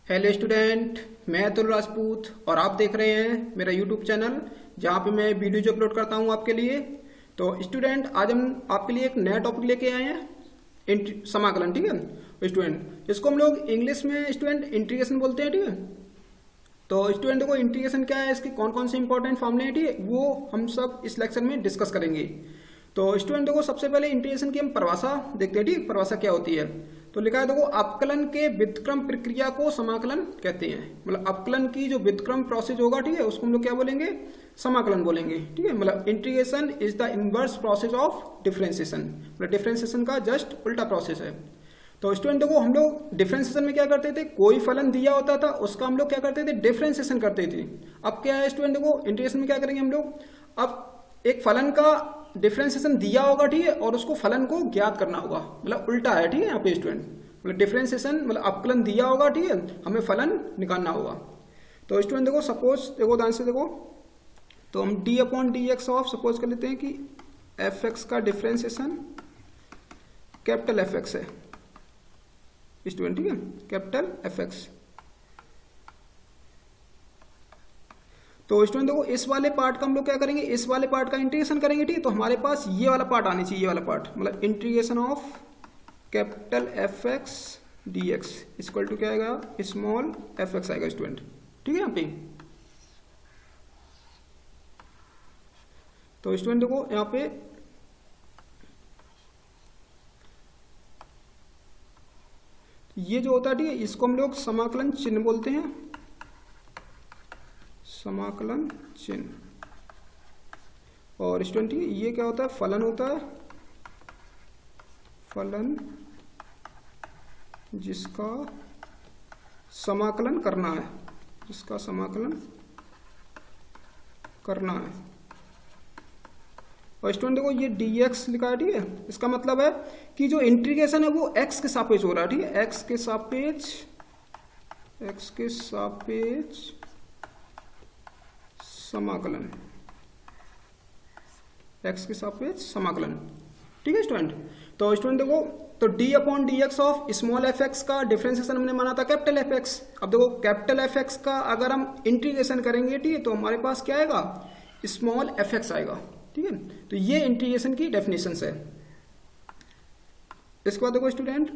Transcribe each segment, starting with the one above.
Hello student, मैं अतुल राजपूत और आप देख रहे हैं मेरा यूट्यूब चैनल जहाँ पे मैं वीडियोज अपलोड करता हूँ आपके लिए। तो स्टूडेंट, आज हम आपके लिए एक नया टॉपिक लेके आए हैं, समाकलन। ठीक है स्टूडेंट, इसको हम लोग इंग्लिश में स्टूडेंट इंटीग्रेशन बोलते हैं। ठीक है, तो स्टूडेंट देखो इंटीग्रेशन क्या है, इसके कौन कौन से इंपॉर्टेंट फॉर्मूले हैं, ठीक है, वो हम सब इस लेक्चर में डिस्कस करेंगे। तो स्टूडेंट देखो सबसे पहले इंटीग्रेशन की हम परिभाषा देखते हैं। ठीक, परिभाषा क्या होती है, तो लिखा है देखो अवकलन के व्युत्क्रम प्रक्रिया को समाकलन कहते हैं। मतलब अवकलन की जो व्युत्क्रम प्रोसेस होगा, ठीक है, उसको हम लोग क्या बोलेंगे, समाकलन बोलेंगे। ठीक है, मतलब integration is the inverse process of differentiation, मतलब डिफरेंशिएशन का जस्ट उल्टा प्रोसेस है। तो स्टूडेंट देखो हम लोग डिफरेंशिएशन में क्या करते थे, कोई फलन दिया होता था उसका हम लोग क्या करते थे, डिफरेंशिएशन करते थे। अब क्या है स्टूडेंट देखो इंटीग्रेशन में क्या करेंगे हम लोग, अब एक फलन का डिफरेंशिएशन दिया होगा, ठीक है, और उसको फलन को ज्ञात करना होगा। मतलब उल्टा है, ठीक है, यहाँ पे स्टूडेंट मतलब डिफरेंशिएशन मतलब अवकलन दिया होगा, ठीक है, हमें फलन निकालना होगा। तो स्टूडेंट देखो सपोज देखो ध्यान से देखो, तो हम D upon D x of suppose कर लेते हैं कि एफ एक्स का डिफरेंशिएशन कैपिटल एफ एक्स है स्टूडेंट। ठीक है, कैपिटल एफ एक्स। तो स्टूडेंट देखो इस वाले पार्ट का हम लोग क्या करेंगे, इस वाले पार्ट का इंटीग्रेशन करेंगे। ठीक है, तो हमारे पास ये वाला पार्ट आनी चाहिए, ये वाला पार्ट मतलब integration of capital F X D X equal to क्या आएगा, स्मॉल एफ एक्स आएगा स्टूडेंट। ठीक है, यहाँ पे तो स्टूडेंट देखो यहाँ पे ये जो होता है, ठीक है, इसको हम लोग समाकलन चिन्ह बोलते हैं, समाकलन चिन्ह। और स्टूडेंट ठीक है, ये क्या होता है, फलन होता है, फलन जिसका समाकलन करना है, जिसका समाकलन करना है। और स्टूडेंट देखो ये dx लिखा है, ठीक है, इसका मतलब है कि जो इंटीग्रेशन है वो x के सापेक्ष हो रहा है। ठीक है, x के सापेक्ष समाकलन, x के सापेक्ष समाकलन। ठीक है स्टूडेंट, तो स्टूडेंट देखो तो d upon D x of small F x का डिफरेंशिएशन हमने माना था कैपिटल एफ एक्स। अब देखो कैपिटल एफ एक्स का अगर हम इंटीग्रेशन करेंगे, ठीक है, तो हमारे पास क्या आएगा, स्मॉल एफ एक्स आएगा। ठीक है, तो ये इंटीग्रेशन की डेफिनेशन है। इसके बाद देखो स्टूडेंट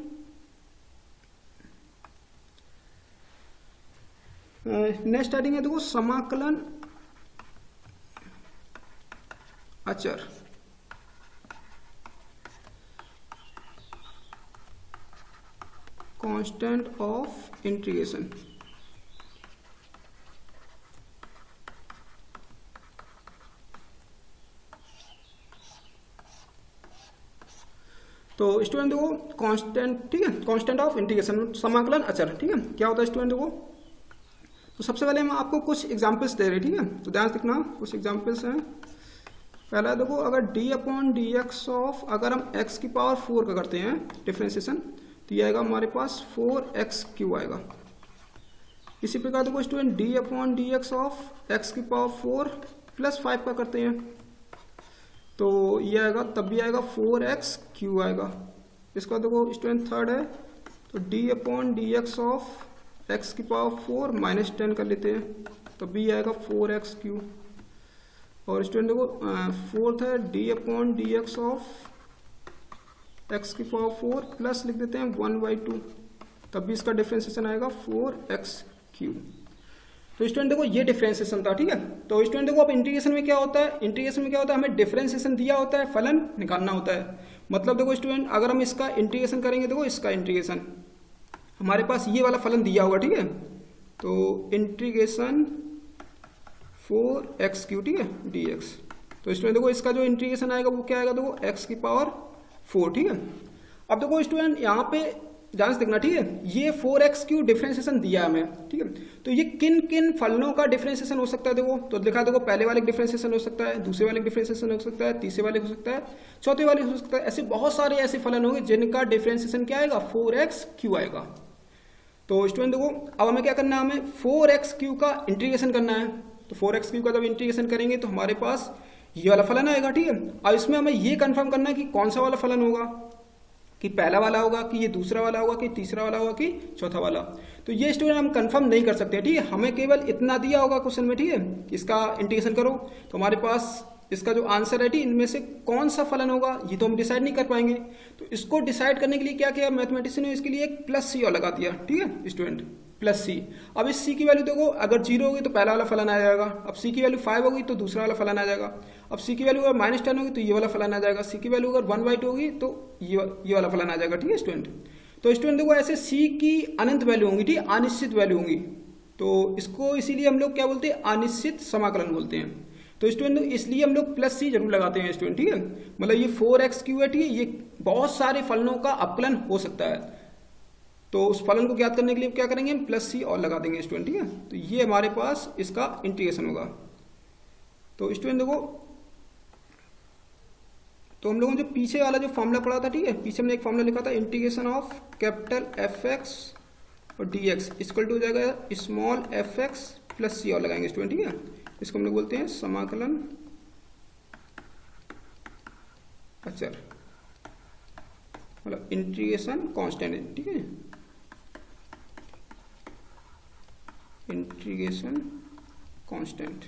नेक्स्ट हेडिंग है देखो समाकलन अचर। Constant of integration. तो स्टूडेंट देखो कांस्टेंट, ठीक है, कांस्टेंट ऑफ इंटीग्रेशन समाकलन अचर। ठीक है, क्या होता है स्टूडेंट देखो, तो सबसे पहले हम आपको कुछ एग्जांपल्स दे रहे हैं। ठीक है, तो ध्यान रखना कुछ एग्जांपल्स हैं। पहला देखो अगर d upon D x of अगर हम x की पावर 4 का करते हैं डिफरेंशिएशन, तो ये आएगा हमारे पास 4x³ आएगा। इसी प्रकार देखो student d upon D x of x की पावर 4 प्लस 5 का करते हैं, तो ये आएगा तब भी आएगा 4x³ आएगा। इसका देखो स्टूडेंट थर्ड है, तो d upon D x of x की पावर 4 माइनस 10 कर लेते हैं, तब भी आएगा 4x³। और स्टूडेंट देखो फोर्थ है d upon D x of x की पावर 4 प्लस लिख देते हैं 1/2, तब भी इसका डिफरेंशिएशन आएगा 4x³। तो स्टूडेंट देखो ये डिफरेंशिएशन था। ठीक है, तो स्टूडेंट देखो अब इंटीग्रेशन में क्या होता है, इंटीग्रेशन में क्या होता है, हमें डिफरेंशिएशन दिया होता है, फलन निकालना होता है। मतलब देखो स्टूडेंट अगर हम इसका इंटीग्रेशन करेंगे, देखो इसका इंटीग्रेशन हमारे पास ये वाला फलन दिया होगा। ठीक है, तो इंटीग्रेशन 4x³, ठीक है, dx। तो स्टूडेंट देखो इसका जो इंटीग्रेशन आएगा वो क्या आएगा, देखो x की पावर 4। ठीक है, अब देखो स्टूडेंट यहाँ पे ध्यान से देखना, ठीक है, ये 4x³ डिफरेंशिएशन दिया है हमें। ठीक है, तो ये किन किन फलनों का डिफरेंशिएशन हो सकता है, देखो तो लिखा है, देखो पहले वाले डिफरेंशिएशन हो सकता है, दूसरे वाले डिफरेंशिएशन हो सकता है, तीसरे वाले हो सकता है, चौथे वाले हो सकता है। ऐसे बहुत सारे ऐसे फलन होंगे जिनका डिफरेंशिएशन क्या आएगा, 4x³ आएगा। तो स्टूडेंट देखो अब हमें क्या करना है, हमें 4x³ का इंटीग्रेशन करना है। तो 4x³ का जब इंटीग्रेशन करेंगे तो हमारे पास ये वाला फलन आएगा। ठीक है, अब इसमें हमें ये कंफर्म करना है कि कौन सा वाला फलन होगा। कि पहला वाला होगा, कि ये दूसरा वाला होगा, कि तीसरा वाला होगा, कि चौथा वाला। तो ये स्टूडेंट हम कंफर्म नहीं कर सकते, ठीक है। हमें केवल इतना दिया होगा क्वेश्चन में, ठीक है, इसका इंटीग्रेशन करो, तो हमारे पास इसका जो आंसर है, ठीक, इनमें से कौन सा फलन होगा ये तो हम डिसाइड नहीं कर पाएंगे। तो इसको डिसाइड करने के लिए क्या किया मैथमेटिशियन ने, इसके लिए एक प्लस सी और लगा दिया, ठीक है स्टूडेंट, प्लस सी। अब इस सी की वैल्यू देखो, अगर 0 होगी तो पहला वाला फलन आ जाएगा, अब सी की वैल्यू 5 होगी तो दूसरा वाला फलन आ जाएगा, अब सी की वैल्यू अगर -10 होगी तो ये वाला फलन आ जाएगा, सी की वैल्यू अगर 1/2 होगी तो ये वाला फलन आ जाएगा, ठीक है स्टूडेंट। तो स्टूडेंट देखो ऐसे सी की अनंत वैल्यू होंगी, ठीक, अनिश्चित वैल्यू होंगी, तो इसको इसीलिए हम लोग क्या बोलते हैं, अनिश्चित समाकलन बोलते हैं। तो स्टूडेंट इसलिए हम लोग प्लस सी जरूर लगाते हैं स्टूडेंट, ठीक है। मतलब ये 4x³ है, ठीक है, ये बहुत सारे फलनों का अपकलन हो सकता है, तो उस फलन को ज्ञात करने के लिए क्या करेंगे हम, प्लस सी और लगा देंगे स्टूडेंट, ठीक है। तो ये हमारे पास इसका इंटीग्रेशन होगा। तो स्टूडेंट देखो, तो हम लोगों ने जो पीछे वाला जो फॉर्मूला पढ़ा था, ठीक है, पीछे हमने एक फॉर्मूला लिखा था, इंटीग्रेशन ऑफ कैपिटल fx और dx इक्वल टू हो जाएगा स्मॉल fx प्लस सी और लगाएंगे स्टूडेंट, ठीक है। इसको हम लोग बोलते हैं समाकलन अचर, मतलब इंटीग्रेशन कांस्टेंट, ठीक है, इंटीग्रेशन कांस्टेंट।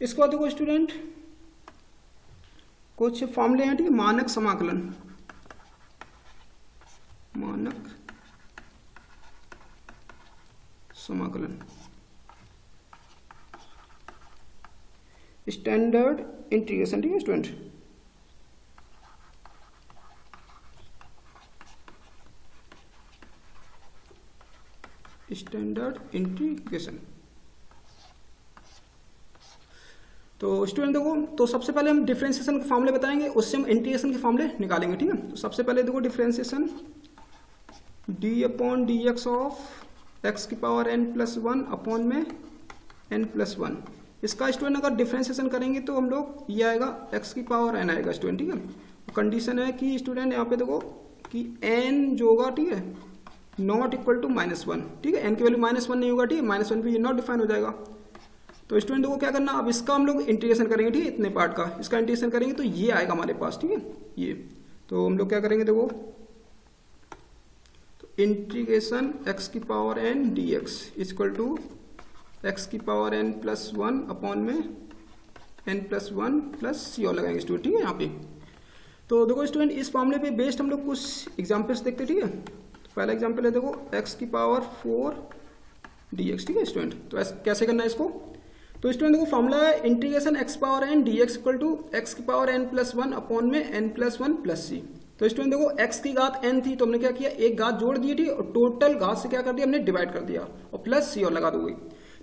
इसके बाद देखो स्टूडेंट कुछ फॉर्मूले हैं, ठीक है, मानक समाकलन, मानक समाकलन, स्टैंडर्ड इंटीग्रेशन, ठीक है स्टूडेंट। Standard integration. तो स्टूडेंट देखो, तो सबसे पहले हम डिफरेंशिएशन के फॉर्मूले बताएंगे, उससे हम इंटीग्रेशन के फॉर्मूले निकालेंगे, ठीक है। तो सबसे पहले देखो differentiation d/dx of x⁻n+1 upon में n+1। इसका स्टूडेंट अगर डिफरेंशिएशन करेंगे तो हम लोग ये आएगा x⁻n आएगा स्टूडेंट, ठीक है। कंडीशन है कि स्टूडेंट यहाँ पे देखो कि n जो होगा, ठीक है, नॉट इक्वल टू -1, ठीक है, n की वैल्यू -1 नहीं होगा, ठीक है, -1 पे ये नॉट डिफाइन हो जाएगा। तो स्टूडेंट देखो क्या करना, अब इसका हम लोग इंटीग्रेशन करेंगे, ठीक है, इतने पार्ट का इसका इंटीग्रेशन करेंगे तो ये आएगा हमारे पास, ठीक है, ये। तो हम लोग क्या करेंगे देखो, integration x⁻n dx equal to x⁻n+1 upon में n+1 प्लस सी और लगाएंगे स्टूडेंट, ठीक है यहाँ पे। तो देखो स्टूडेंट इस फॉर्मूले पे बेस्ड हम लोग कुछ एग्जांपल्स देखते हैं, ठीक है। तो पहला एग्जांपल है देखो x⁻4 dx, ठीक है स्टूडेंट। तो कैसे करना है इसको, तो स्टूडेंट देखो फॉर्मूला है integration x⁻n dx equal to x⁻n+1 upon में n+1 प्लस सी। तो स्टूडेंट देखो x की घात n थी तो हमने क्या किया, एक घात जोड़ दी थी और टोटल घात से क्या कर दिया हमने, डिवाइड कर दिया और प्लस सी और लगा दोगे।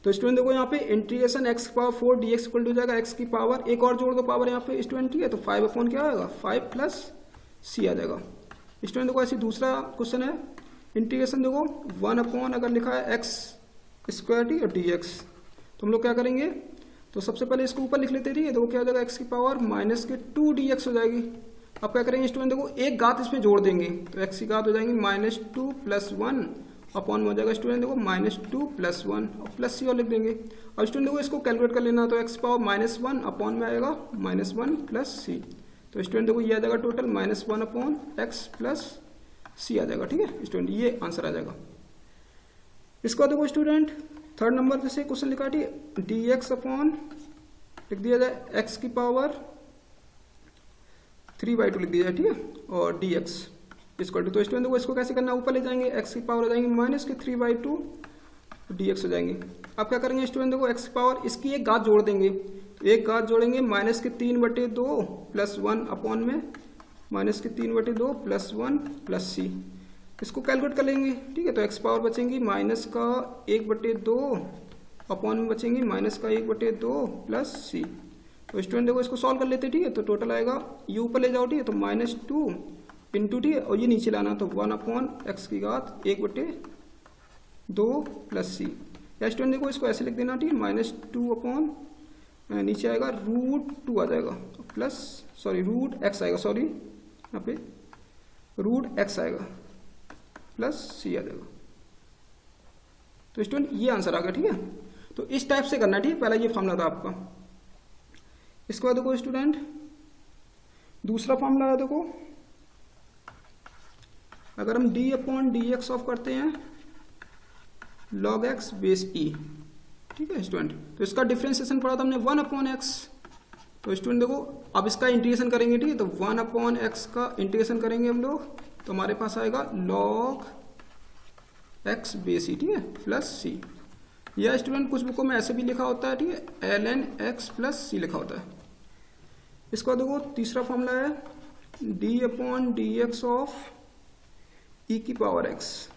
तो स्टूडेंट देखो यहाँ पे integration x⁻4 dx equal to जाएगा x की पावर, एक और जोड़ दो पावर यहाँ पे स्टूडेंट, ठीक है, तो 5 अपॉन क्या आएगा, 5 प्लस सी आ जाएगा। स्टूडेंट देखो ऐसे दूसरा क्वेश्चन है, इंटीग्रेशन देखो 1 अपॉन अगर लिखा है x² ठीक है dx, तो हम लोग क्या करेंगे, तो सबसे पहले इसको ऊपर लिख लेते हैं, देखो क्या हो जाएगा x की पावर -2 dx हो जाएगी। अब क्या करेंगे स्टूडेंट देखो एक घात इसमें जोड़ देंगे तो x की घात हो जाएंगी -2 + 1 अपॉन में हो जाएगा स्टूडेंट देखो -2 + 1 और प्लस सी और लिख देंगे। अब स्टूडेंट देखो इसको कैलकुलेट कर लेना, तो x पावर -1 अपॉन में आएगा -1 प्लस सी। तो स्टूडेंट देखो ये आ जाएगा टोटल -1 अपॉन x प्लस सी आ जाएगा, ठीक है स्टूडेंट, ये आंसर आ जाएगा। इसके बाद देखो स्टूडेंट थर्ड नंबर जैसे क्वेश्चन लिखा है dx अपॉन लिख दिया जाए x की पावर 3/2 लिख दिया जाए, ठीक है, और dx इक्वल टू, तो स्टूडेंट देखो इसको कैसे करना, ऊपर ले जाएंगे x की पावर हो जाएंगे -3/2 dx हो जाएंगे। अब क्या करेंगे स्टूडेंट देखो x की पावर इसकी एक घात जोड़ देंगे, एक घात जोड़ेंगे -3/2 प्लस 1 अपॉन में -3/2 प्लस 1 प्लस सी, इसको कैलकुलेट कर लेंगे, ठीक है। तो x पावर बचेंगी -1/2 अपॉन में बचेंगी -1/2 प्लस सी। तो स्टूडेंट देखो इसको सॉल्व कर लेते हैं, ठीक है, तो टोटल आएगा ये ऊपर ले जाओ, ठीक है, तो -2 इंटू, ठीक है, और ये नीचे लाना, तो 1 अपॉन x की घात 1/2 प्लस सी। या स्टूडेंट देखो इसको ऐसे लिख देना, ठीक है, -2 अपॉन नीचे आएगा √2 आ जाएगा प्लस √x आएगा, सॉरी यहाँ पे √x आएगा प्लस सी आ जाएगा। तो स्टूडेंट ये आंसर आ गया, ठीक है। तो इस टाइप से करना है, ठीक है, पहला ये फॉर्मूला था आपका। इसके बाद देखो स्टूडेंट दूसरा फॉर्मूला है देखो, अगर हम D upon D x of करते हैं log x बेस ई, ठीक है स्टूडेंट। तो इसका डिफ्रेंसिएशन पढ़ा था हमने 1 अपॉन एक्स। तो स्टूडेंट देखो अब इसका इंटीग्रेशन करेंगे, ठीक है। तो 1 अपॉन एक्स का इंटीग्रेशन करेंगे हम लोग, तो हमारे पास आएगा log x बेस ई, ठीक है, प्लस सी। या स्टूडेंट कुछ बुकों में ऐसे भी लिखा होता है, ठीक है, ln x प्लस सी लिखा होता है। इसका देखो तीसरा फॉर्मूला है D upon D x of E की पावर एक्स।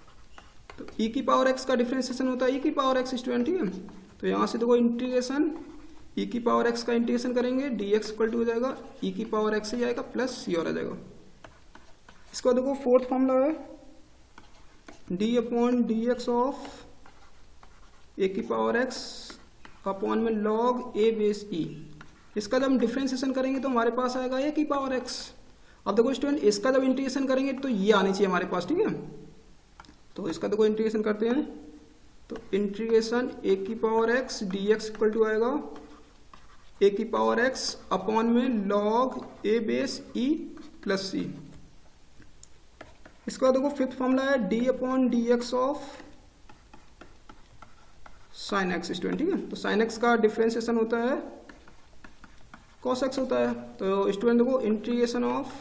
तो ई की पावर एक्स का डिफरेंशिएशन होता है ई की पावर एक्स स्टूडेंट, ठीक है। तो यहाँ से देखो इंटीग्रेशन ई की पावर एक्स का इंटीग्रेशन करेंगे, डी एक्स इक्वल टू हो जाएगा ई की पावर एक्स ही आएगा प्लस सी और आ जाएगा। इसका देखो फोर्थ फॉर्मूला है D upon D x of A की पावर एक्स अपॉन में लॉग ए बेस ई। इसका जब हम डिफरेंशिएशन करेंगे तो हमारे पास आएगा ए की पावर एक्स। अब देखो स्टूडेंट इसका जब इंटीग्रेशन करेंगे तो ये आनी चाहिए हमारे पास, ठीक है। तो इसका देखो इंटीग्रेशन करते हैं, तो इंटीग्रेशन ए की power X D X equal to आएगा ए की पावर एक्स अपॉन में log A base E plus C. इसका देखो फिफ्थ फॉर्मूला है D upon D x of sine X student, ठीक है। तो साइन एक्स का डिफरेंशिएशन होता है कॉस एक्स होता है। तो स्टूडेंट देखो integration of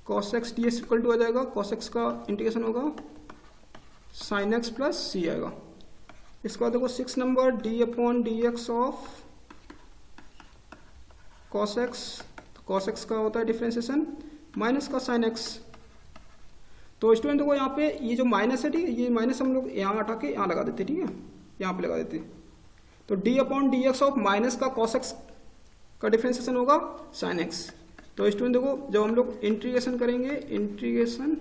cos X D X equal to आ जाएगा, कॉस एक्स का इंटीग्रेशन होगा साइन एक्स प्लस सी आएगा। इसका देखो 6 number D upon D x of cos X. तो कॉस एक्स का होता है डिफरेंशिएशन माइनस का साइन एक्स। तो स्टूडेंट देखो यहाँ पे ये जो माइनस है, ठीक है, ये माइनस हम लोग यहाँ हटा के यहाँ लगा देते, ठीक है, यहाँ पे लगा देते। तो D upon D x of minus का कॉस एक्स का डिफरेंशिएशन होगा साइन एक्स। तो स्टूडेंट देखो जब हम लोग इंटीग्रेशन करेंगे, integration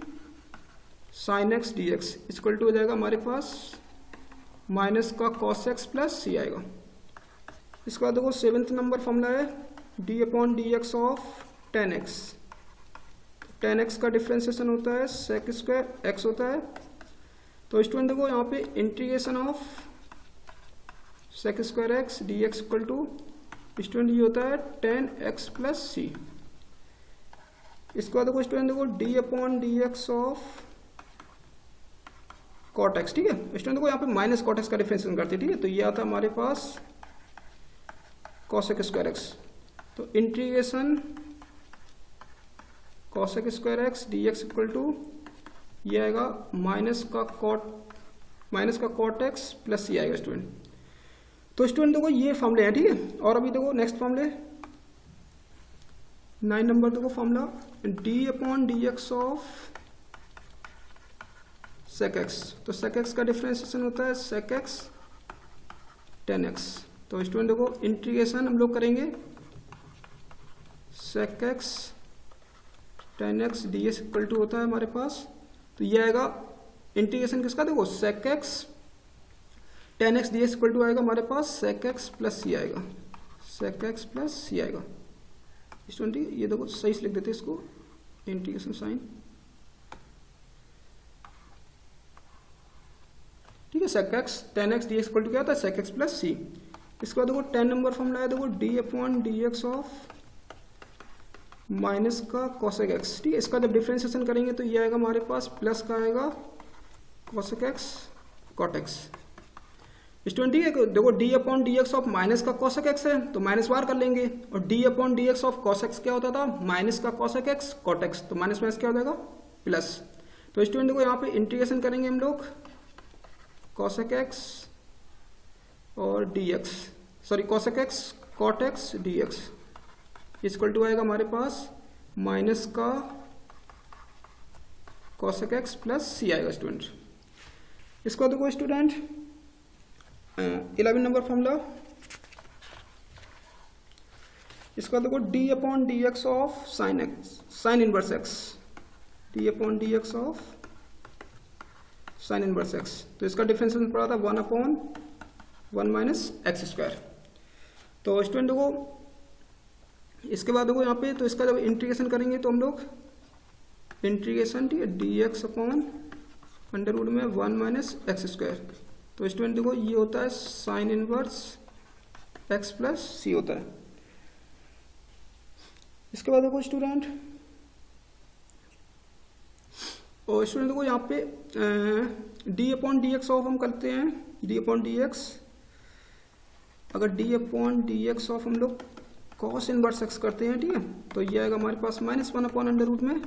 sine X D X equal to हो जाएगा हमारे पास माइनस का कॉस एक्स प्लस सी आएगा। इसके बाद देखो 7th नंबर फॉर्मूला है D upon D x of tan X. Tan X का डिफरेंशिएशन होता है सेक स्क्वायर एक्स होता है। तो स्टूडेंट देखो यहाँ पे integration of sec square X D X equal to student ये होता है टेन एक्स प्लस सी। इसके बाद देखो स्टूडेंट देखो D upon D x of cot X, ठीक है। स्टूडेंट देखो यहाँ पे माइनस कॉट एक्स का डिफरेंशिएशन करते हैं, ठीक है। तो ये आता है हमारे पास कॉसेक स्क्वायर एक्स। तो integration cosec square X D X equal to ये आएगा माइनस का कॉट एक्स प्लस सी आएगा स्टूडेंट। तो स्टूडेंट देखो ये फॉर्मूले हैं, ठीक है। और अभी देखो नेक्स्ट फॉर्मूले 9 नंबर देखो formula D upon D x of sec X. तो सेक एक्स का डिफरेंशिएशन होता है सेक एक्स टेन एक्स। तो स्टूडेंट देखो इंटीग्रेशन हम लोग करेंगे sec X tan X D X equal to होता है हमारे पास। तो ये आएगा इंटीग्रेशन किसका, देखो sec X tan X D X equal to आएगा हमारे पास सेक एक्स प्लस सी आएगा, सेक एक्स प्लस सी आएगा स्टूडेंट। ये देखो सही से लिख देते इसको इंटीग्रेशन साइन, ठीक है। Sec X tan X D X equal to क्या होता है सेक एक्स प्लस सी। इसके बाद देखो 10 नंबर फॉर्मूला है देखो D upon D x of minus का कॉसेक एक्स, ठीक है। इसका जब डिफरेंशिएशन करेंगे तो ये आएगा हमारे पास प्लस का आएगा cosec X cot X student, ठीक है। देखो D upon D x of minus का कॉसेक एक्स है तो माइनस बार कर लेंगे, और D upon D x of cos X क्या होता था माइनस का कॉसेक एक्स कॉट एक्स। तो माइनस माइनस क्या हो जाएगा प्लस। तो स्टूडेंट देखो यहाँ पे इंटीग्रेशन करेंगे हम लोग कॉसेक एक्स और D X, sorry cosec X cot X D X equal to आएगा हमारे पास माइनस का कॉसेक एक्स प्लस सी आएगा स्टूडेंट। इसको देखो स्टूडेंट 11 नंबर फॉर्मूला, इसका देखो D upon D x of sine x sign inverse x, D upon D x of sign inverse x. तो इसका डिफरेंशिएशन पड़ा था 1 अपॉन 1 माइनस एक्स स्क्वायर। तो स्टूडेंट देखो इसके बाद देखो यहाँ पे, तो इसका जब इंटीग्रेशन करेंगे तो हम लोग integration D x upon under root में 1 माइनस एक्स स्क्वायर। तो स्टूडेंट देखो ये होता है sine inverse X plus C होता है। इसके बाद देखो स्टूडेंट, और स्टूडेंट देखो यहाँ पे D upon D x of हम करते हैं, डी अपॉन डी एक्स, अगर D upon D x of हम लोग कॉस इनवर्स एक्स करते हैं, ठीक है, तो ये आएगा हमारे पास -1 अपॉन अंडर रूट में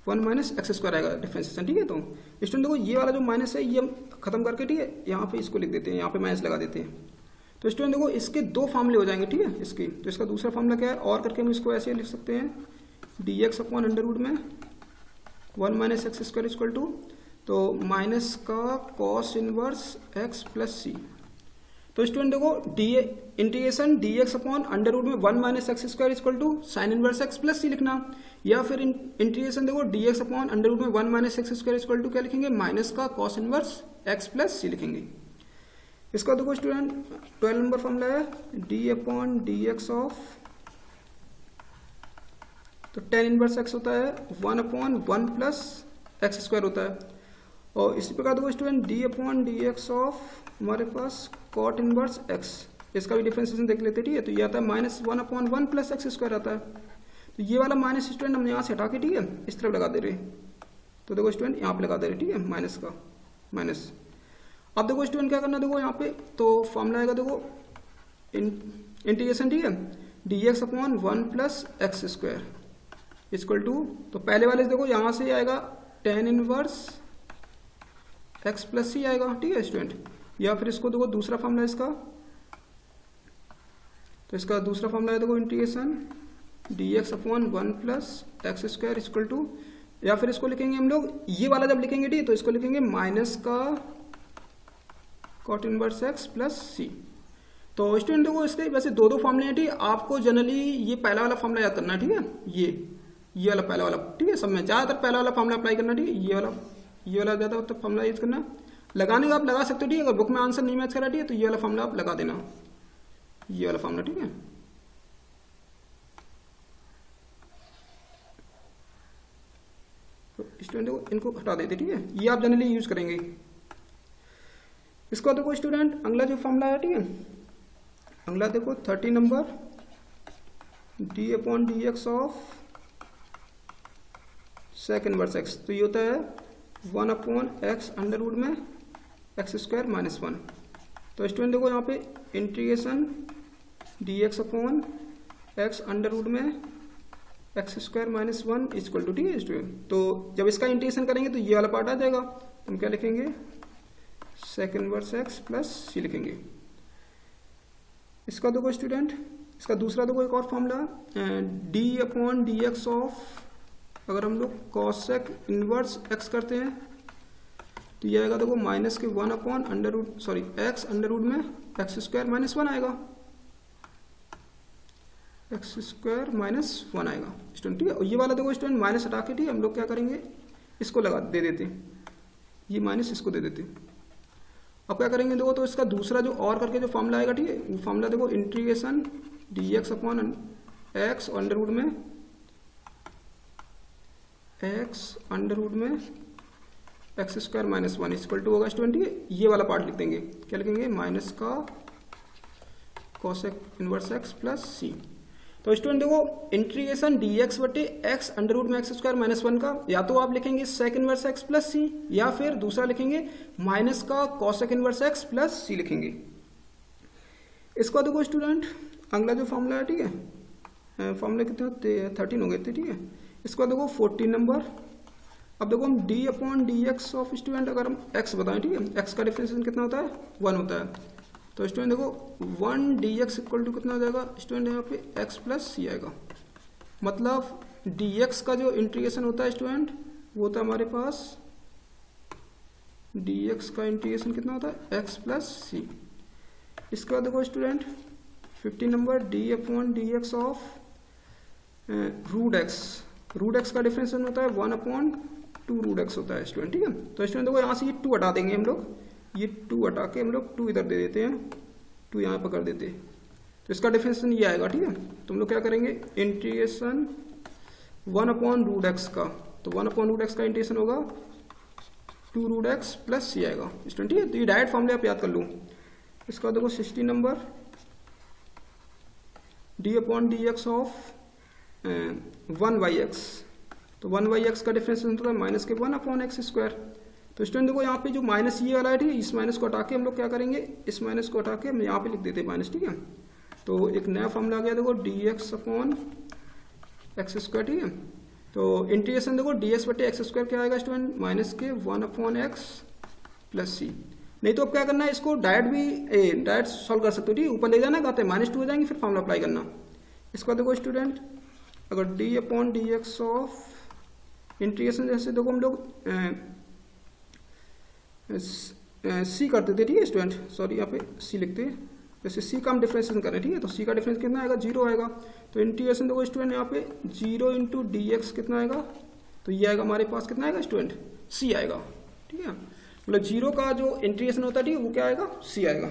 1 माइनस एक्स स्क्वायर आएगा डिफरेंशिएशन, ठीक है। तो स्टूडेंट देखो ये वाला जो माइनस है ये हम खत्म करके, ठीक है, यहाँ पे इसको लिख देते हैं, यहाँ पे माइनस लगा देते हैं। तो स्टूडेंट देखो इसके दो फार्मूले हो जाएंगे, ठीक है, इसकी। तो इसका दूसरा फार्मूला क्या है, और करके हम इसको ऐसे लिख सकते हैं, D x upon under root में 1 minus X square equal to, तो माइनस का cos inverse X plus C. तो स्टूडेंट देखो integration D x upon under root में 1 minus X square equal to sine inverse X plus C लिखना, या फिर integration देखो D x upon under root में 1 minus X square equal to क्या लिखेंगे, माइनस का कॉस इनवर्स एक्स प्लस सी लिखेंगे। इसका देखो स्टूडेंट 12 नंबर फॉर्मूला है, D upon D x of, तो टेन इनवर्स एक्स होता है 1 अपॉन 1 प्लस एक्स स्क्वायर होता है। और इसी प्रकार देखो student D upon D x of हमारे पास कॉट इनवर्स एक्स, इसका भी डिफरेंशिएशन देख लेते हैं, ठीक है। तो ये आता है -1 अपॉन 1 प्लस एक्स स्क्वायर आता है। तो ये वाला माइनस स्टूडेंट हम यहाँ से हटा के, ठीक है, इस तरफ लगा दे रहे हैं। तो देखो स्टूडेंट यहाँ पे लगा दे रहे हैं, ठीक है, माइनस का माइनस। अब देखो स्टूडेंट क्या करना, देखो यहाँ पे तो फॉर्मूला आएगा देखो इंटीग्रेशन, ठीक है, D x upon 1 plus X square equal to, तो पहले वाले देखो यहाँ से आएगा tan inverse X plus C आएगा, ठीक है स्टूडेंट। या फिर इसको देखो दूसरा फॉर्मूला इसका, तो इसका दूसरा फॉर्मूला है देखो integration D x upon 1 plus X square equal to, या फिर इसको लिखेंगे हम लोग, ये वाला जब लिखेंगे, ठीक, तो इसको लिखेंगे माइनस का cot inverse X plus C. तो स्टूडेंट देखो इसके वैसे दो फॉर्मूले हैं, ठीक, आपको जनरली ये पहला वाला फॉर्मूला याद करना है, ठीक है, ये वाला पहला वाला, ठीक है, सब में ज्यादातर पहला वाला फॉर्मूला अप्लाई करना, ठीक है, ये वाला ज्यादा तो फॉर्मूला यूज करना। लगाने का आप लगा सकते हो, ठीक है, अगर बुक में आंसर नहीं मैच करा, ठीक है, तो ये वाला फॉर्मूला आप लगा देना, ये वाला फॉर्मूला, ठीक है। तो स्टूडेंट देखो इनको हटा देते, ठीक है, ये आप जनरली यूज करेंगे। इसको देखो स्टूडेंट अगला जो फॉर्मूला है, ठीक है, अगला देखो 30 number, D upon D x of sec inverse x, तो ये होता है 1 अपॉन एक्स अंडर रूट में एक्स स्क्वायर माइनस 1। तो स्टूडेंट देखो यहाँ पे integration D x upon x under root में x square minus 1 equal to, ठीक है स्टूडेंट। तो जब इसका इंटीग्रेशन करेंगे तो ये वाला पार्ट आ जाएगा, हम क्या लिखेंगे, सेक इनवर्स एक्स प्लस सी लिखेंगे। इसका देखो स्टूडेंट, इसका दूसरा देखो एक और formula, D upon D x of, अगर हम लोग कॉसेक इनवर्स एक्स करते हैं तो ये आएगा देखो माइनस के 1 upon under root, sorry X under root में एक्स स्क्वायर माइनस 1 आएगा, एक्स स्क्वायर माइनस 1 आएगा स्टूडेंट, ठीक है। और ये वाला देखो स्टूडेंट माइनस हटा के, ठीक है, हम लोग क्या करेंगे, इसको लगा दे देते हैं, ये माइनस इसको दे देते हैं। अब क्या करेंगे देखो, तो इसका दूसरा जो और करके जो फॉर्मूला आएगा, ठीक है, वो फॉर्मूला देखो integration D x upon x under root में एक्स अंडर रूट में x square minus 1 equal to होगा स्टूडेंट, ठीक है। ये वाला पार्ट लिख देंगे, क्या लिखेंगे, माइनस का cosec inverse X plus C. तो स्टूडेंट देखो इंटीग्रेशन डी एक्स बटे एक्स अंडर रूट में एक्स स्क्वायर माइनस 1 का, या तो आप लिखेंगे सेक इनवर्स एक्स प्लस सी, या फिर दूसरा लिखेंगे माइनस का कोसेक इनवर्स एक्स प्लस सी लिखेंगे। इसका देखो स्टूडेंट अगला जो फॉर्मूला है, ठीक है, फॉर्मूला कितने 13 हो गए थे, ठीक है। इसका देखो 14 नंबर, अब देखो हम D upon D x of student, अगर हम एक्स बताएं, ठीक है, एक्स का डिफरेंशिएशन कितना होता है 1 होता है। तो स्टूडेंट देखो 1 डी एक्स इक्वल टू कितना हो जाएगा स्टूडेंट, यहाँ पे एक्स प्लस सी आएगा। मतलब डी एक्स का जो इंटीग्रेशन होता है स्टूडेंट वो होता है हमारे पास, डी एक्स का इंटीग्रेशन कितना होता है एक्स प्लस सी। इसके बाद देखो student 15 number, D upon D x of root X, root X का डिफरेंशिएशन होता है 1 अपॉन 2 रूट एक्स होता है स्टूडेंट, ठीक है। तो स्टूडेंट देखो यहाँ से ये 2 हटा देंगे हम लोग, ये 2 हटा के हम लोग 2 इधर दे देते हैं, 2 यहाँ पर कर देते हैं, तो इसका डिफरेंशिएशन ये आएगा, ठीक है। तो हम लोग क्या करेंगे, इंटीग्रेशन 1 अपॉन रूट एक्स का, तो 1 अपॉन रूट एक्स का इंटीग्रेशन होगा 2 रूट एक्स प्लस सी आएगा स्टूडेंट, ठीक है। तो ये डायरेक्ट फॉर्मूले आप याद कर लो। इसका देखो 16 number, D upon D x of 1/x, तो 1/x का डिफरेंस होता है माइनस के 1/x²। तो स्टूडेंट देखो यहाँ पे जो माइनस ये वाला है, ठीक है, इस माइनस को हटा के हम लोग क्या करेंगे, इस माइनस को हटा के हम यहाँ पे लिख देते हैं माइनस, ठीक है। तो एक नया फॉर्मूला आ गया देखो dx/x², ठीक है। तो इंटीग्रेशन देखो dx/x² क्या आएगा स्टूडेंट, माइनस के 1/x + c। नहीं तो अब क्या करना है, इसको डायरेक्ट सॉल्व कर सकते हो, ठीक है। ऊपर ले जाना गाते -2 हो जाएंगे, फिर फॉर्मूला अप्लाई करना। इसका देखो स्टूडेंट अगर d/dx ऑफ इंटीग्रेशन, जैसे देखो हम लोग सी करते थे, ठीक है स्टूडेंट, सॉरी यहाँ पे सी लिखते हैं, जैसे सी का हम डिफरेंशिएशन करें, ठीक है। तो सी का डिफरेंस कितना आएगा, 0 आएगा। तो इंटीग्रेशन देखो स्टूडेंट यहाँ पे 0 × dx कितना आएगा, तो ये आएगा हमारे पास कितना आएगा स्टूडेंट, सी आएगा, ठीक है। मतलब 0 का जो इंटीग्रेशन होता है, ठीक है, वो क्या आएगा, सी आएगा।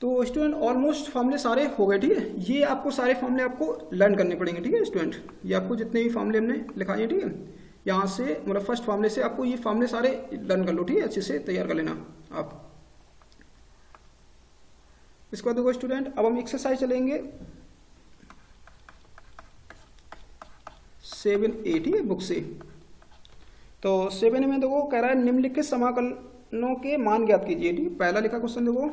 तो स्टूडेंट ऑलमोस्ट फॉर्मूले सारे हो गए, ठीक है। ये आपको सारे फॉर्मूले आपको लर्न करने पड़ेंगे, ठीक है स्टूडेंट। ये आपको जितने भी फॉर्मूले हमने लिखाए हैं, ठीक है, यहाँ से मतलब फर्स्ट फॉर्मूले से आपको ये फॉर्मूले सारे लर्न कर लो, ठीक है, अच्छे से तैयार कर लेना आप। इसके बाद देखो स्टूडेंट अब हम एक्सरसाइज चलेंगे 7A, ठीक है, बुक से। तो 7A में देखो कह रहा है निम्नलिखित समाकलनों के मान ज्ञात कीजिए, ठीक है। पहला लिखा क्वेश्चन देखो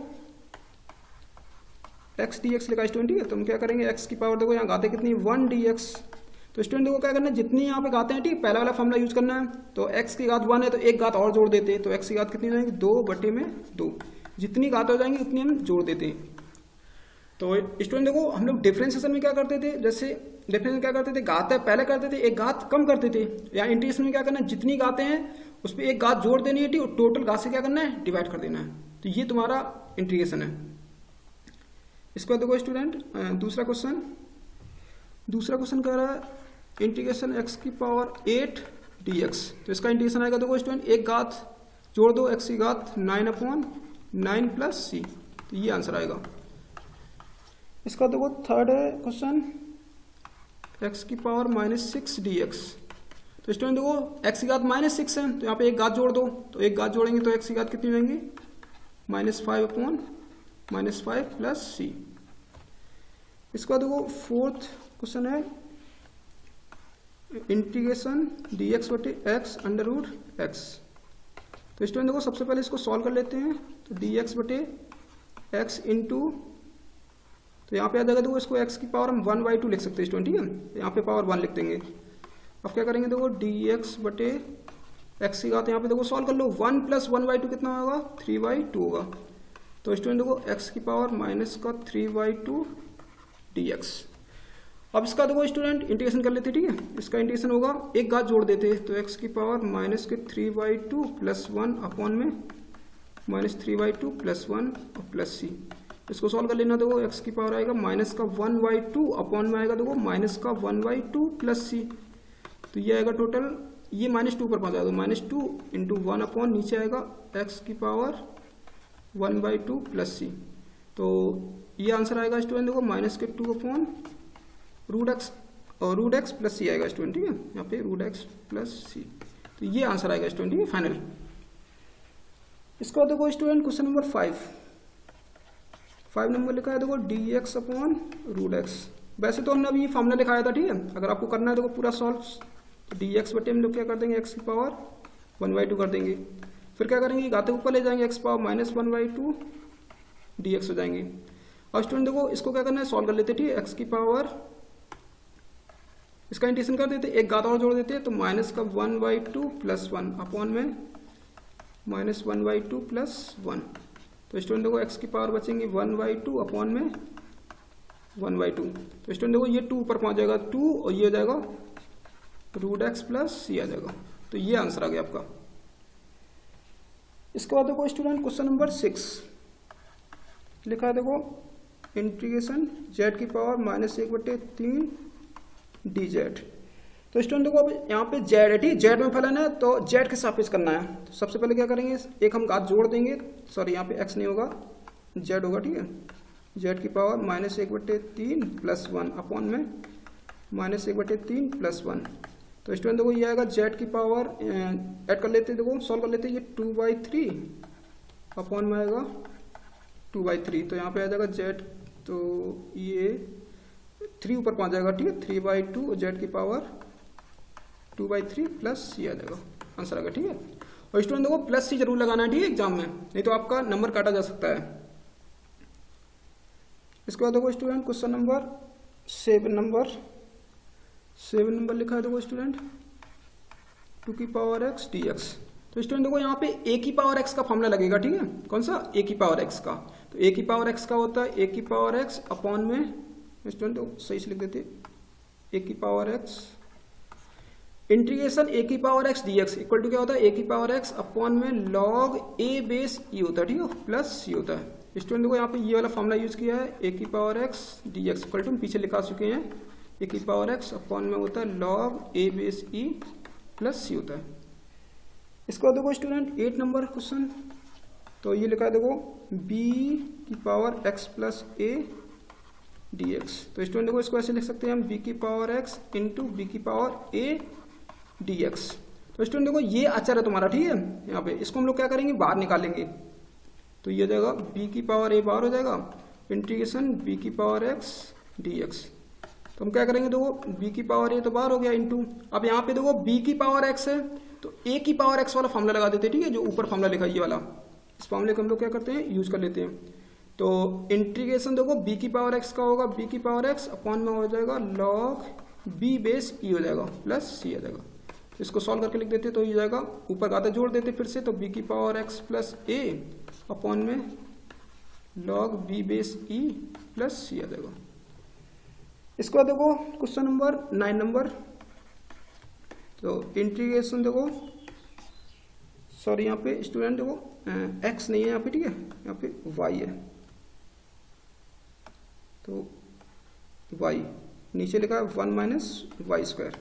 x dx लिखा स्टूडेंट, ठीक है। तो हम क्या करेंगे, x की पावर देखो यहाँ घाते कितनी 1 dx। तो स्टूडेंट देखो क्या करना है, जितनी यहाँ पे घाते हैं, ठीक है, पहला वाला फॉर्मूला यूज करना है। तो x की घात 1 है तो एक घात और जोड़ देते हैं, तो x की घात कितनी हो जाएगी 2/2। जितनी घात हो जाएंगी उतनी हम जोड़ देते हैं। तो स्टूडेंट देखो हम लोग डिफरेंशिएशन में क्या करते थे, जैसे डिफरेंशिएशन क्या करते थे, घात है पहले करते थे, एक घात कम करते थे। या इंटीग्रेशन में क्या करना है, जितनी घातें हैं उस पर एक घात जोड़ देनी है, ठीक, और टोटल घात से क्या करना है, डिवाइड कर देना है। तो ये तुम्हारा इंटीग्रेशन है। इसके बाद देखो स्टूडेंट दूसरा क्वेश्चन कह रहा है इंटीग्रेशन x की पावर 8 dx। तो इसका इंटीग्रेशन आएगा देखो स्टूडेंट, एक घात जोड़ दो, x की घात 9/9 + c। तो ये आंसर आएगा। इसका देखो थर्ड है क्वेश्चन x की पावर -6 dx। तो स्टूडेंट देखो x की घात -6 है, तो यहाँ पे एक घात जोड़ दो, तो एक घात जोड़ेंगे तो x की घात कितनी हो जाएंगी, -5/-5 + c। इसका देखो फोर्थ क्वेश्चन है इंटीग्रेशन dx/x √x। तो स्टूडेंट देखो सबसे पहले इसको सॉल्व कर लेते हैं। तो dx/x इंटू, तो यहाँ पे आ जाएगा देखो इसको x की पावर हम 1/2 लिख सकते हैं स्टूडेंट, ठीक है। तो यहाँ पे पावर 1 लिख देंगे। अब क्या करेंगे देखो dx/x की घात यहाँ पे देखो सॉल्व कर लो, 1 + 1/2 कितना होगा, 3/2 होगा। तो स्टूडेंट देखो x की पावर -3/2 dx। अब इसका देखो स्टूडेंट इंटीग्रेशन कर लेते, ठीक है। इसका इंटीग्रेशन होगा, एक घात जोड़ देते, तो x की पावर -3/2 + 1/में -3/2 + 1 और +c। इसको सॉल्व कर लेना, देखो x की पावर आएगा -1/2 अपॉन में आएगा देखो -1/2 + c। तो ये आएगा टोटल, ये -2 पर पहुंच जाएगा, तो -2 × 1 नीचे आएगा x की पावर 1/2 + c। तो ये आंसर आएगा स्टूडेंट देखो -2/√x और √x + c आएगा स्टूडेंट, ठीक है। यहाँ पे √x + c, तो ये आंसर आएगा स्टूडेंट, ठीक है, फाइनल। इसका देखो स्टूडेंट क्वेश्चन नंबर 5 नंबर लिखा है देखो dx/√x। वैसे तो हमने अभी ये फॉर्मूला लिखाया था, ठीक है। अगर आपको करना है देखो पूरा सॉल्व, तो dx/, हम लोग क्या कर देंगे, x की पावर 1/2 कर देंगे। फिर क्या करेंगे, घाते ऊपर ले जाएंगे, x पावर -1/2 dx हो जाएंगे। और स्टूडेंट देखो इसको क्या करना है, सॉल्व कर लेते, ठीक है। x की पावर, इसका इंटीग्रेशन कर देते, एक घात और जोड़ देते, तो -1/2 + 1 अपॉन में -1/2 + 1। तो स्टूडेंट देखो x की पावर बचेंगे 1/2 अपॉन में 1/2। तो स्टूडेंट देखो ये 2 ऊपर पहुंच जाएगा 2, और ये हो जाएगा √x + c आ जाएगा। तो ये आंसर आ गया आपका। इसके बाद देखो स्टूडेंट क्वेश्चन नंबर 6 लिखा है देखो इंटीग्रेशन z की पावर -1/3 dz। तो स्टूडेंट देखो अब यहाँ पे z है, ठीक, z में फलन है, तो z के सापेक्ष करना है। तो सबसे पहले क्या करेंगे, एक हम घात जोड़ देंगे, सॉरी यहाँ पे x नहीं होगा, z होगा, ठीक है। z की पावर -1/3 + 1 अपॉन में -1/3 + 1। तो स्टूडेंट देखो ये आएगा z की पावर, ऐड कर लेते, देखो सॉल्व कर लेते, ये 2/3 अपॉन में आएगा 2/3। तो यहाँ पे आ जाएगा z, तो ये 3 ऊपर पहुंच जाएगा, ठीक है, 3/2 जेड की पावर 2/3 प्लस सी आ जाएगा, आंसर आ गया, ठीक है। और स्टूडेंट देखो प्लस सी जरूर लगाना है, ठीक है, एग्जाम में, नहीं तो आपका नंबर काटा जा सकता है। इसके बाद देखो स्टूडेंट क्वेश्चन नंबर 7 नंबर लिखा है देखो स्टूडेंट 2 की पावर एक्स डी एक्स। तो स्टूडेंट देखो यहाँ पे a की पावर x का फॉर्मूला लगेगा, ठीक है, कौन सा, a की पावर x का। तो a की पावर x का होता है a की पावर x अपॉन में, स्टूडेंट तो सही से लिख देते, a की पावर x इंटीग्रेशन a की power x dx equal to क्या होता है, a की पावर x अपॉन में log a बेस e होता है, ठीक है, प्लस c होता है। स्टूडेंट देखो यहाँ पे ये वाला फॉर्मूला यूज किया है, a की power x dx equal to पीछे लिखा चुके हैं, a की पावर x अपॉन में होता है log a base e plus c होता है। इसको देखो स्टूडेंट 8 नंबर क्वेश्चन, तो ये लिखा है देखो b की power x plus a dx। तो स्टूडेंट देखो इसको ऐसे लिख सकते हैं हम b की पावर x इंटू बी की पावर a dx। तो स्टूडेंट देखो ये अचर है तुम्हारा, ठीक है, यहाँ पे इसको हम लोग क्या करेंगे, बाहर निकालेंगे। तो ये हो जाएगा b की पावर a बाहर हो जाएगा, इंटीग्रेशन b की पावर x dx। तो हम क्या करेंगे, देखो b की पावर a तो बाहर हो गया इंटू, अब यहाँ पे देखो b की पावर x है तो a की पावर x वाला फॉर्मूला लगा देते हैं, ठीक है, जो ऊपर फॉर्मूला लिखा है ये वाला, इस फॉर्मूले को हम लोग क्या करते हैं, यूज कर लेते हैं। तो इंटीग्रेशन देखो b की पावर x का होगा b की पावर x अपॉन में हो जाएगा log b बेस e हो जाएगा प्लस c आ जाएगा। तो इसको सॉल्व करके लिख देते तो ये जाएगा, ऊपर का जोड़ देते फिर से, तो b की power x plus a upon में log b base e plus c आ जाएगा। इसको देखो क्वेश्चन नंबर 9 नंबर, तो इंटीग्रेशन देखो, सॉरी यहाँ पे स्टूडेंट देखो x नहीं है यहाँ पे, ठीक है, यहाँ पे y है, तो y नीचे लिखा है 1 माइनस वाई स्क्वायर।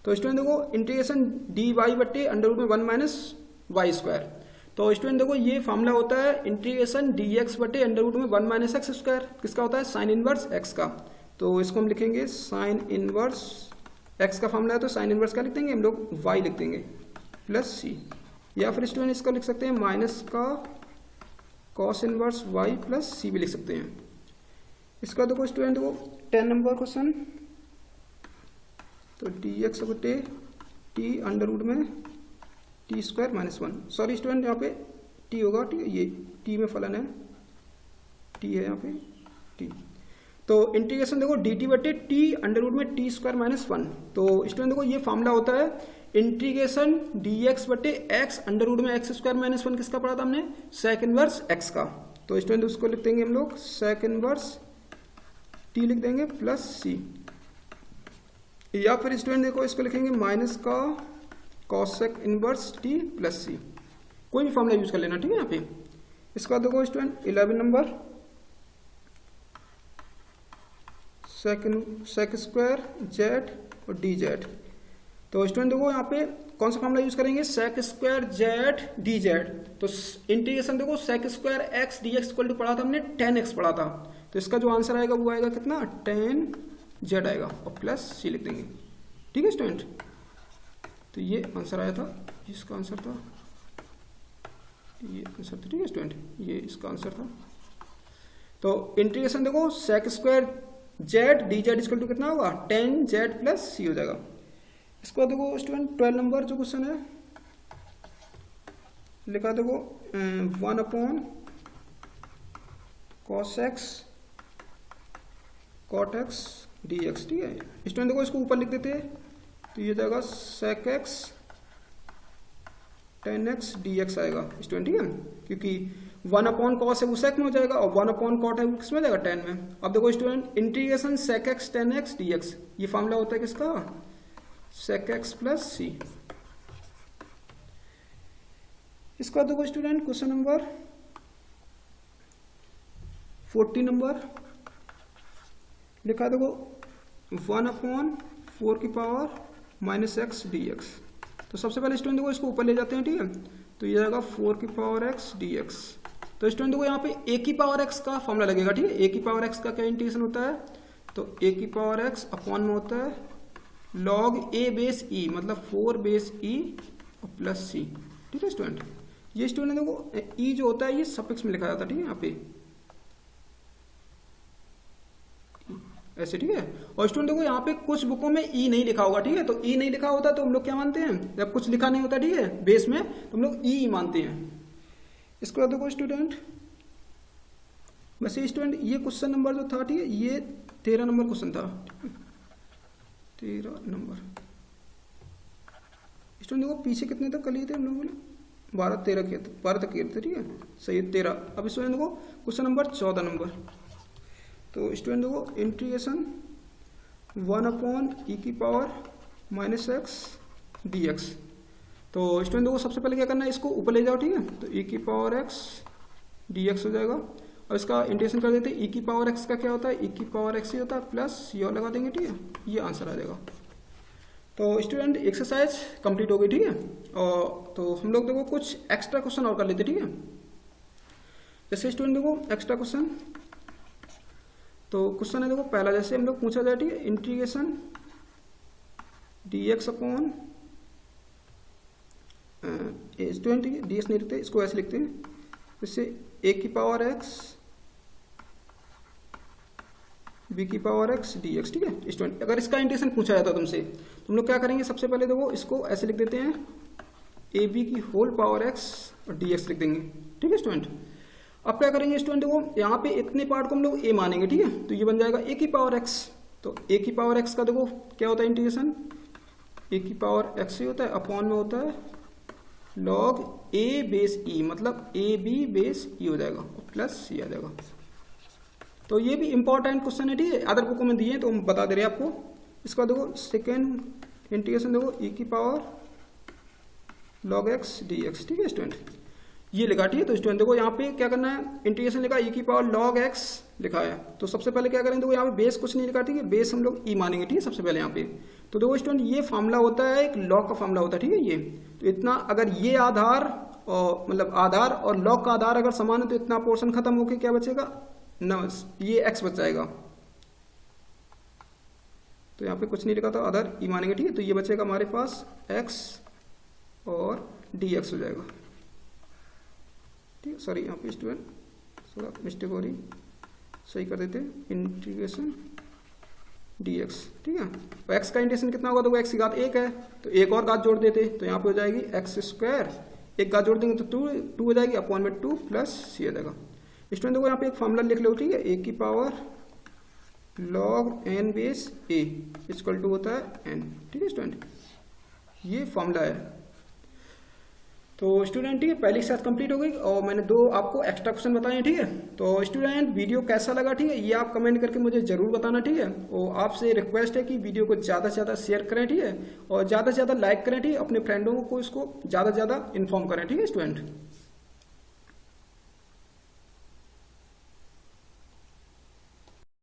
तो स्टूडेंट देखो इंटीग्रेशन डी वाई बट्टे अंडर रूट में 1 माइनस वाई स्क्वायर। तो स्टूडेंट देखो ये फॉर्मूला होता है इंटीग्रेशन डी एक्स बटे अंडर रूट में 1 माइनस एक्स स्क्वायर, किसका होता है, साइन इनवर्स एक्स का। तो इसको हम लिखेंगे साइन इनवर्स एक्स का फॉर्मूला है, तो साइन इनवर्स क्या लिख देंगे हम लोग, वाई लिख देंगे प्लस सी, या फिर स्टूडेंट इसका लिख सकते हैं माइनस का कॉस इनवर्स वाई प्लस सी भी लिख सकते हैं। इसका देखो स्टूडेंट देखो 10 नंबर क्वेश्चन, तो डी एक्स बटे टी अंडर रूट में T square minus 1, sorry student यहाँ पे टी होगा, ठीक है, ये टी में फलन है, टी है यहाँ पे टी। तो इंटीग्रेशन देखो डी टी बटे टी अंडर रूट में टी स्क्वायर माइनस 1। तो स्टूडेंट देखो ये फॉर्मूला होता है इंटीग्रेशन डी एक्स बटे एक्स अंडर रूट में एक्स स्क्वायर माइनस 1, किसका पढ़ा था हमने, सेक इनवर्स एक्स का। तो स्टूडेंट उसको लिख देंगे हम लोग सेक इनवर्स टी लिख देंगे प्लस सी, या फिर स्टूडेंट देखो इसको लिखेंगे माइनस का कॉसेक इनवर्स टी प्लस सी, कोई भी फॉर्मूला यूज कर लेना, ठीक है यहाँ पे। इसका देखो student 11 number sec square Z और डी जेड। तो स्टूडेंट देखो यहाँ पे कौन सा फॉर्मूला यूज करेंगे, sec square Z D Z. तो इंटीग्रेशन देखो sec square X D X equal to पढ़ा था हमने 10x पढ़ा था, तो इसका जो आंसर आएगा वो आएगा कितना 10z आएगा और प्लस सी लिख देंगे, ठीक है स्टूडेंट। तो ये आंसर आया था, इसका आंसर था, ये आंसर था, ठीक है स्टूडेंट, ये इसका आंसर था। तो इंटीग्रेशन देखो sec square Z D Z equal to कितना होगा 10z प्लस सी हो जाएगा। इसको देखो स्टूडेंट 12 नंबर जो क्वेश्चन है लिखा देखो 1 upon cos X cot X D X, ठीक है स्टूडेंट। देखो इसको ऊपर लिख देते हैं तो ये जाएगा सेक एक्स 10x dx आएगा स्टूडेंट, ठीक है, क्योंकि 1 अपॉन कॉस है वो सेक में हो जाएगा और 1 अपॉन कॉट है वो किसमें जाएगा 10 में। अब देखो student integration sec X 10x dx, ये फॉर्मूला होता है किसका, सेक एक्स प्लस सी। इसका देखो स्टूडेंट क्वेश्चन नंबर 40 नंबर लिखा देखो 1 अपॉन 4 की power minus x D x. तो सबसे पहले स्टूडेंट देखो इसको ऊपर ले जाते हैं, ठीक है, तो ये आएगा 4 की पावर एक्स डी एक्स। तो स्टूडेंट देखो यहाँ पे a की पावर एक्स का फॉर्मूला लगेगा, ठीक है, a की पावर एक्स का क्या इंटीग्रेशन होता है, तो a की पावर एक्स अपॉन में होता है log a बेस e, मतलब 4 बेस e और प्लस c, ठीक है स्टूडेंट। ये स्टूडेंट देखो e जो होता है ये सफिक्स में लिखा जाता है, ठीक है, यहाँ पे ऐसे, ठीक है। और स्टूडेंट देखो यहाँ पे कुछ बुकों में ई नहीं लिखा होगा, ठीक है। तो ई नहीं लिखा होता तो हम लोग क्या मानते हैं, जब कुछ लिखा नहीं होता, ठीक है, बेस में, तो हम लोग ई मानते हैं। इसके बाद देखो स्टूडेंट, वैसे स्टूडेंट ये क्वेश्चन नंबर जो था, ठीक है, ये 13 नंबर क्वेश्चन था, 13 नंबर। स्टूडेंट देखो पीछे कितने तक कर लिए थे हम लोगों ने, 12 तक किए थे, ठीक है, सही है 13। अब स्टूडेंट देखो क्वेश्चन नंबर 14 नंबर। तो स्टूडेंट देखो इंटीग्रेशन 1/e⁻⁻x dx। तो स्टूडेंट देखो सबसे पहले क्या करना है, इसको ऊपर ले जाओ, ठीक है। तो e⁻x dx हो जाएगा। अब इसका इंटीग्रेशन कर देते हैं। e⁻x का क्या होता है, e⁻x ही होता है, प्लस ये लगा देंगे, ठीक है, ये आंसर आ जाएगा। तो स्टूडेंट एक्सरसाइज कंप्लीट हो गई, ठीक है। और तो हम लोग देखो कुछ एक्स्ट्रा क्वेश्चन और कर लेते, ठीक है। जैसे स्टूडेंट देखो एक्स्ट्रा क्वेश्चन, तो क्वेश्चन है देखो पहला, जैसे हम लोग पूछा जाए, ठीक है, integration dx upon student, dx नहीं लिखते, इसको ऐसे लिखते हैं, जैसे a⁻x b⁻x dx, ठीक है। स्टूडेंट अगर इसका इंटीग्रेशन पूछा जाता तुमसे, तुम लोग क्या करेंगे, सबसे पहले देखो इसको ऐसे लिख देते हैं, ab⁻x और dx लिख देंगे, ठीक है स्टूडेंट। अब क्या करेंगे स्टूडेंट, देखो यहाँ पे इतने पार्ट को हम लोग a मानेंगे, ठीक है। तो ये बन जाएगा a⁻x। तो a⁻x का देखो क्या होता है इंटीग्रेशन, a⁻x ही होता है, अपॉन में होता है log a बेस e, मतलब ab बेस e हो जाएगा, प्लस c आ जाएगा। तो ये भी इंपॉर्टेंट क्वेश्चन है, ठीक है, अदर बुकों में दिए हैं तो हम बता दे रहे हैं आपको। इसका देखो सेकेंड इंटीग्रेशन देखो e⁻log x dx, ठीक है स्टूडेंट, ये लिखा, ठीक है। तो स्टूडेंट देखो यहाँ पे क्या करना है, इंटीग्रेशन लिखा e⁻log x लिखा है। तो सबसे पहले क्या करेंगे, देखो यहाँ पे बेस कुछ नहीं लिखा, ठीक है, बेस हम लोग e मानेंगे, ठीक है, सबसे पहले यहाँ पे। तो देखो स्टूडेंट ये फार्मूला होता है, एक लॉग का फार्मूला होता है, ठीक है। ये तो इतना, अगर ये आधार और मतलब आधार और लॉग का आधार अगर समान है तो इतना पोर्शन खत्म होकर क्या बचेगा, न ये x बच जाएगा। तो यहाँ पे कुछ नहीं लिखा था, अदर ई मानेंगे, ठीक है। तो ये बचेगा हमारे पास x और dx हो जाएगा, ठीक है। सॉरी यहाँ पे स्टूडेंट थोड़ा मिस्टेक हो रही, सही कर देते हैं, इंटीग्रेशन dx, ठीक है। तो x का इंटीग्रेशन कितना होगा, तो x की घात 1 है, तो एक और घात जोड़ देते, तो यहाँ पे हो जाएगी x², एक घात जोड़ देंगे तो 2 हो जाएगी, अपॉन में 2 प्लस c आ जाएगा। स्टूडेंट देखो यहाँ पे एक फॉर्मूला लिख लो, ठीक है, a⁻log n base a equal to होता है n, ठीक है स्टूडेंट, ये फॉर्मूला है। तो स्टूडेंट ठीक है, पहली क्लास कंप्लीट हो गई और मैंने 2 आपको एक्स्ट्रा क्वेश्चन बताए हैं, ठीक है। तो स्टूडेंट वीडियो कैसा लगा, ठीक है, ये आप कमेंट करके मुझे जरूर बताना, ठीक है। और आपसे रिक्वेस्ट है कि वीडियो को ज़्यादा से ज़्यादा शेयर करें, ठीक है, और ज़्यादा से ज़्यादा लाइक करें, ठीक है, अपने फ्रेंडों को इसको ज़्यादा से ज़्यादा इन्फॉर्म करें, ठीक है स्टूडेंट।